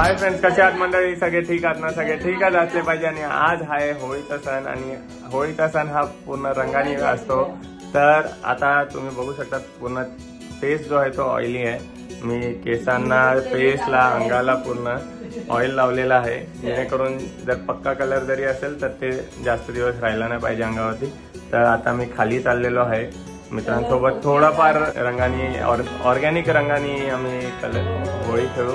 Hi friends, कसे आहात मंडळी? सगळे ठीक आहात ना? सगळे ठीकच असले पाहिजे. आणि आज आहे होळीचा सण आणि होळीचा सण हा पूर्ण रंगाने असतो. तर आता तुम्ही बघू शकता पूर्ण फेस जो आहे तो ऑइली आहे. मी केसांना, फेसला, अंगाला पूर्ण ऑइल लावलेला आहे, जेणेकरून जर पक्का कलर जरी असेल तर ते जास्त दिवस राहिला नाही पाहिजे अंगावरती. तर आता मी खाली चाललेलो आहे मित्रांसोबत. थोडाफार रंगानी ऑर्गॅनिक रंगानी आम्ही होळी खेळू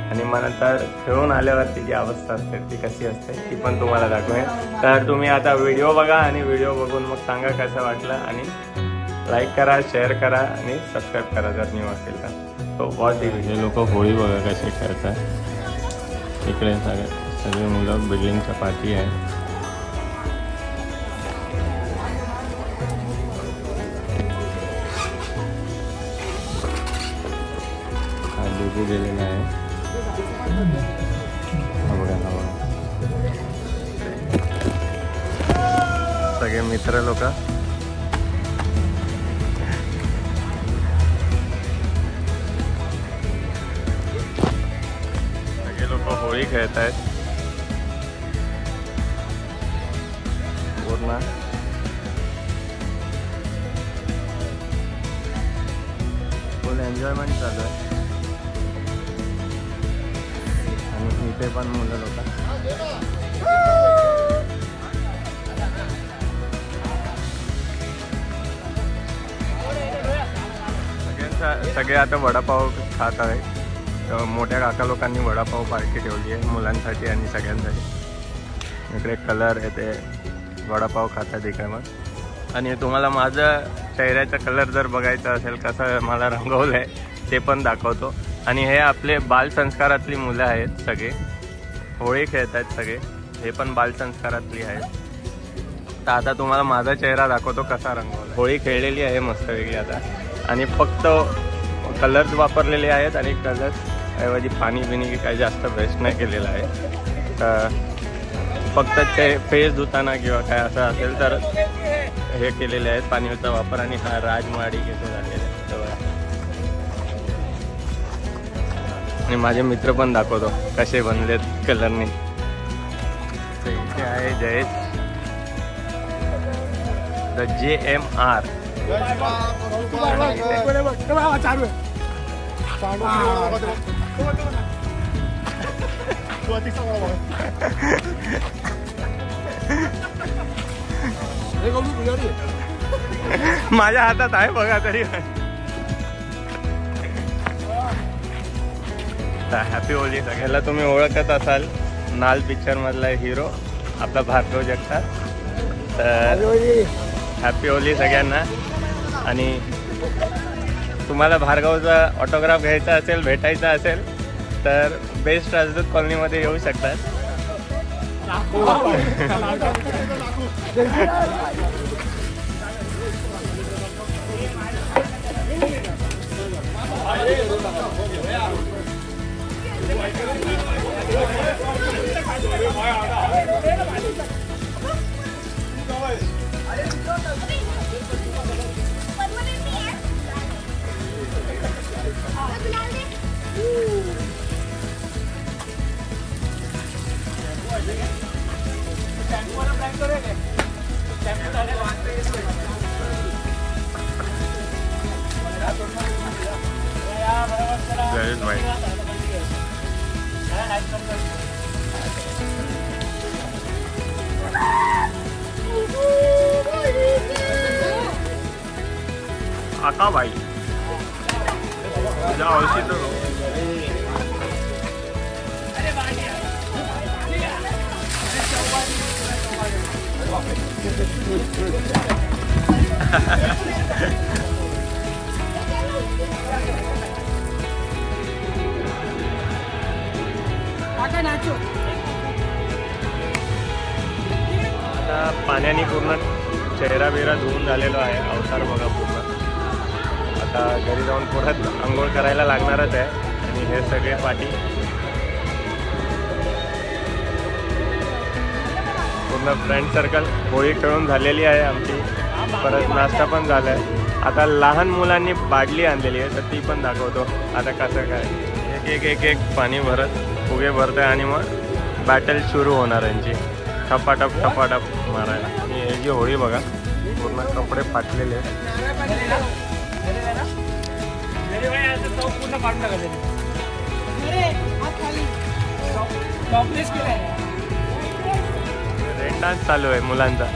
आणि मग नंतर खेळून आल्यावरती जी अवस्था असते ती कशी असते ती पण तुम्हाला दाखवेन. तर तुम्ही आता व्हिडिओ बघा आणि व्हिडिओ बघून मग सांगा कसं वाटलं. आणि लाईक करा, शेअर करा आणि सबस्क्राईब करा जर न्यू असेल तर. तो वॉच हे लोक होळी बघा कसे खेळतात. इकडे सगळे मुलं बिल्डिंगच्या पाठी आहे. डुबू गेलेला आहे. सगळे मित्र लोक होळी खेळत आहेत पूर्ण. फुल एन्जॉयमेंट चालू आहे. आणि इथे पण मुलं लोक सगळे आता वडापाव खात आहेत. मोठ्या काका लोकांनी वडापाव पार्टी ठेवली आहे मुलांसाठी आणि सगळ्यांसाठी. इकडे कलर आहे ते वडापाव खातात इकडे मग. आणि तुम्हाला माझं चेहऱ्याचा कलर जर बघायचा असेल कसं मला रंगवलं आहे ते पण दाखवतो. आणि हे आपले बालसंस्कारातली मुलं आहेत, सगळे होळी खेळत आहेत सगळे. हे पण बालसंस्कारातली आहेत. तर आता तुम्हाला माझा चेहरा दाखवतो कसा रंगवला. होळी खेळलेली आहे मस्त वेगळी आता. आणि फक्त कलर्स वापरलेले आहेत आणि कलर्स ऐवजी पाणी बिनी काही जास्त वेस्ट नाही केलेलं आहे. तर फक्त ते फेस धुताना किंवा काय असं असेल तर हे केलेले आहेत पाणीचा वापर. आणि हा राजमाडी घेतो झालेला आहे. आणि माझे मित्र पण दाखवतो कसे बनलेत कलरने. इथे आहे जयेश द JMR. माझ्या हातात आहे बघा तरी. हॅपी होळी सगळ्याला. तुम्ही ओळखत असाल नाल पिक्चर मधला हिरो आपला भार्गव जगताप. तर हॅपी होळी सगळ्यांना. आणि तुम्हाला भार्गवचा ऑटोग्राफ घ्यायचा असेल, भेटायचा असेल तर बेस्ट राजदूत कॉलनीमध्ये येऊ शकतात. जयेश भाई आका भाई जाओ इसी तो आता पाण्याने पूर्ण चेहरा बिरा धुवून झालेलो आहे. अवतार बघा पूर्ण. आता घरी जाऊन परत आंघोळ करायला लागणारच आहे. आणि हे सगळे पाठी पूर्ण फ्रेंड सर्कल होळी खेळून झालेली आहे आमची. परत नाश्ता पण झालाय. आता लहान मुलांनी बाटली आणलेली आहे तर ती पण दाखवतो आता कसं काय. एक पाणी भरत फुगे भरते आणि मग बॅटल सुरू होणार यांची टपाटप मारायला. आणि हे जी होळी बघा पूर्ण कपडे फाटलेले रेन डान्स चालू आहे मुलांचा.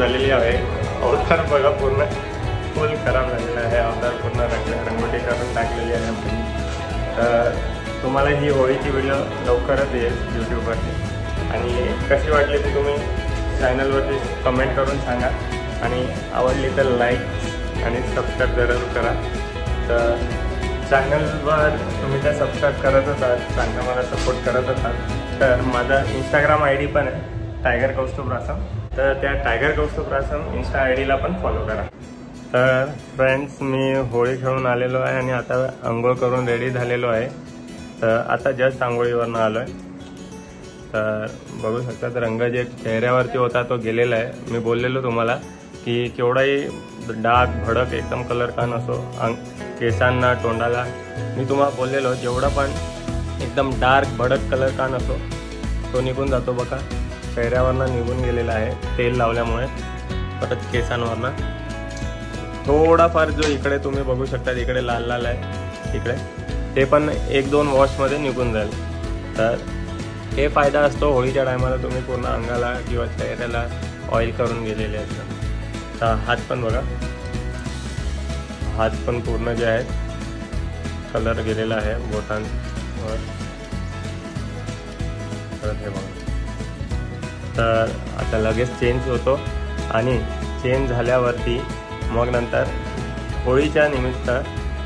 झालेली आहे. अवतार बघा पूर्ण फुल खराब झालेला आहे. अवतार पूर्ण रंगोटी करून टाकलेली आहे आपण. तर तुम्हाला ही होळीची व्हिडिओ लवकरच येईल यूट्यूबवरती. आणि कशी वाटली ती तुम्ही चॅनलवरती कमेंट करून सांगा. आणि आवडली तर लाईक आणि सबस्क्राईब जरूर करा. तर चॅनलवर तुम्ही त्या सबस्क्राईब करतच आहात, चांगला मला सपोर्ट करत असाल तर माझा इंस्टाग्राम ID पण आहे टायगर कौस्तुभ रासम. तर त्या tiger Kaustubh rasam Insta ID पण फॉलो करा. तर फ्रेंड्स मी होळी खेळून आलेलो आहे आणि आता आंघोळ करून रेडी झालेलो आहे. तर आता जस्ट आंघोळीवरनं आलो आहे. तर बघू शकता रंग जे चेहऱ्यावरती होता तो गेलेला आहे. मी बोललेलो तुम्हाला की केवढाही डाग भडक एकदम कलर का नसो केसांना तोंडाला, मी तुम्हाला बोललेलो जेवढा पण एकदम डार्क भडक कलर का नसो तो निघून जातो. बघा चेहऱ्यावरनं निघून गेलेला आहे तेल लावल्यामुळे. परत केसांवरनं थोडाफार जो इकडे तुम्ही बघू शकता इकडे लाल लाल आहे इकडे, ते पण 1-2 वॉशमध्ये निघून जाईल. तर हे फायदा असतो होळीच्या टायमाला तुम्ही पूर्ण अंगाला किंवा चेहऱ्याला ऑइल करून गेलेले असतात. तर हात पण बघा, हात पण पूर्ण जे आहेत कलर गेलेला आहे बोटांवर. परत हे बघा. तर आता लगेच चेंज होतो आणि चेंज झाल्यावरती मग नंतर होळीच्या निमित्त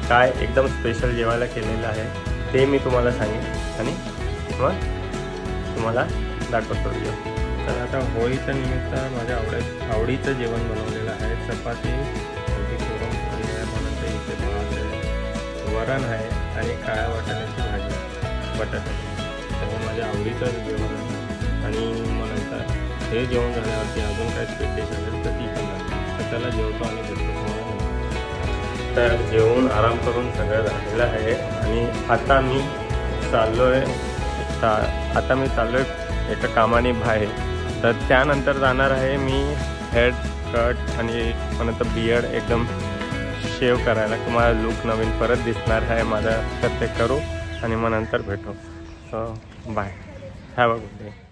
काय एकदम स्पेशल जेवायला केलेलं आहे ते मी तुम्हाला सांगेन आणि मग तुम्हाला दाखवतो व्हिडिओ. तर आता होळीच्या निमित्त माझ्या आवडीचं जेवण बनवलेलं आहे. चपाती, पुरणपोळी आहे, म्हणून इथे भात आहे, वरण आहे आणि काळ्या वाटाण्याची भाजी बटाट्याची. तर हे माझ्या आवडीचं जेवण आहे. आणि मग नंतर हे जेवण झाल्यावरती अजून काय स्पेशल असेल तर ती पण झाली. तर त्याला जेवतो आणि भेटतो. तर जेवून आराम करून सगळं झालेलं आहे. आणि आता मी चाललो आहे एका कामाने बाहेर. तर त्यानंतर जाणार आहे मी हेअर कट आणि नंतर बियर्ड एकदम शेव करायला. तुम्हाला लुक नवीन परत दिसणार आहे माझा. तर ते करू आणि मग नंतर भेटू. So bye, have a good day.